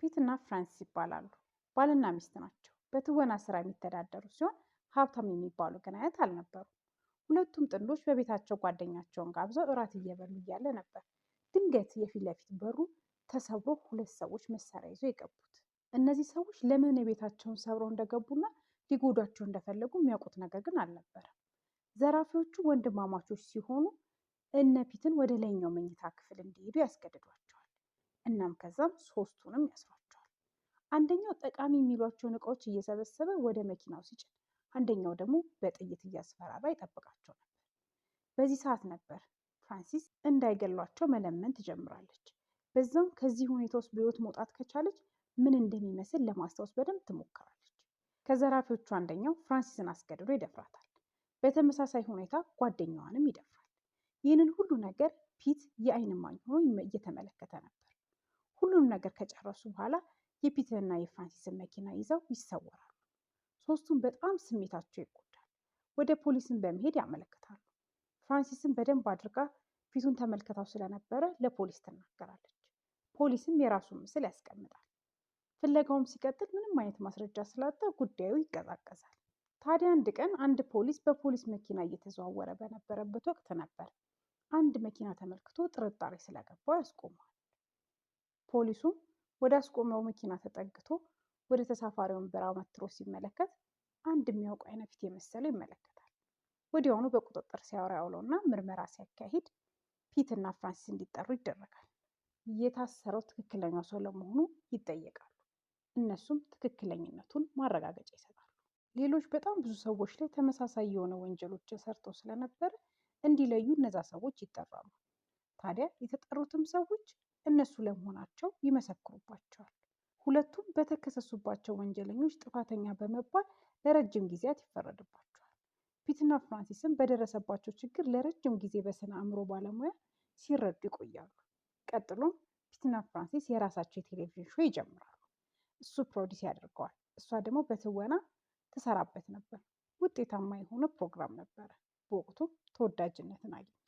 ፒት እና ፍራንሲስ ይባላሉ። ባልና ሚስት ናቸው። በትወና ስራ የሚተዳደሩ ሲሆን ሀብታም የሚባሉ ግን አያት አልነበሩም። ሁለቱም ጥንዶች በቤታቸው ጓደኛቸውን ጋብዘው እራት እየበሉ እያለ ነበር ድንገት የፊት ለፊት በሩ ተሰብሮ ሁለት ሰዎች መሳሪያ ይዘው የገቡት። እነዚህ ሰዎች ለምን ቤታቸውን ሰብረው እንደገቡና ሊጎዷቸው እንደፈለጉ የሚያውቁት ነገር ግን አልነበረም። ዘራፊዎቹ ወንድማማቾች ሲሆኑ እነ ፒትን ወደ ላይኛው መኝታ ክፍል እንዲሄዱ ያስገድዷቸዋል። እናም ከዛም ሶስቱንም ያስሯቸዋል። አንደኛው ጠቃሚ የሚሏቸውን እቃዎች እየሰበሰበ ወደ መኪናው ሲጭን፣ አንደኛው ደግሞ በጥይት እያስፈራራ ይጠብቃቸው ነበር። በዚህ ሰዓት ነበር ፍራንሲስ እንዳይገሏቸው መለመን ትጀምራለች። በዛም ከዚህ ሁኔታ ውስጥ በህይወት መውጣት ከቻለች ምን እንደሚመስል ለማስታወስ በደንብ ትሞክራለች። ከዘራፊዎቹ አንደኛው ፍራንሲስን አስገድዶ ይደፍራታል። በተመሳሳይ ሁኔታ ጓደኛዋንም ይደፍራል። ይህንን ሁሉ ነገር ፒት የአይን እማኝ ሆኖ እየተመለከተ ነበር። ሁሉንም ነገር ከጨረሱ በኋላ የፒትንና የፍራንሲስን መኪና ይዘው ይሰወራሉ። ሶስቱም በጣም ስሜታቸው ይጎዳል። ወደ ፖሊስን በመሄድ ያመለክታሉ። ፍራንሲስን በደንብ አድርጋ ፊቱን ተመልክታው ስለነበረ ለፖሊስ ትናገራለች። ፖሊስም የራሱን ምስል ያስቀምጣል። ፍለጋውም ሲቀጥል ምንም አይነት ማስረጃ ስላጣ ጉዳዩ ይቀዛቀዛል። ታዲያ አንድ ቀን አንድ ፖሊስ በፖሊስ መኪና እየተዘዋወረ በነበረበት ወቅት ነበር አንድ መኪና ተመልክቶ ጥርጣሬ ስለገባው ያስቆመዋል። ፖሊሱም ወደ አስቆመው መኪና ተጠግቶ ወደ ተሳፋሪ ወንበር አመትሮ ሲመለከት አንድ የሚያውቅ አይነ ፊት የመሰለው ይመለከታል። ወዲያውኑ በቁጥጥር ሲያወራ ያውለውና ምርመራ ሲያካሂድ ፒት እና ፍራንሲስ እንዲጠሩ ይደረጋል። የታሰረው ትክክለኛው ሰው ለመሆኑ ይጠየቃሉ። እነሱም ትክክለኝነቱን ማረጋገጫ ይሰጣሉ። ሌሎች በጣም ብዙ ሰዎች ላይ ተመሳሳይ የሆነ ወንጀሎችን ሰርተው ስለነበረ እንዲለዩ እነዛ ሰዎች ይጠራሉ። ታዲያ የተጠሩትም ሰዎች እነሱ ለመሆናቸው ይመሰክሩባቸዋል። ሁለቱም በተከሰሱባቸው ወንጀለኞች ጥፋተኛ በመባል ለረጅም ጊዜያት ይፈረድባቸዋል። ፒትና ፍራንሲስም በደረሰባቸው ችግር ለረጅም ጊዜ በስነ አእምሮ ባለሙያ ሲረዱ ይቆያሉ። ቀጥሎም ፒትና ፍራንሲስ የራሳቸው የቴሌቪዥን ሾው ይጀምራሉ። እሱ ፕሮዲስ ያደርገዋል፣ እሷ ደግሞ በትወና ትሰራበት ነበር። ውጤታማ የሆነ ፕሮግራም ነበረ። በወቅቱ ተወዳጅነትን አግኝቷል።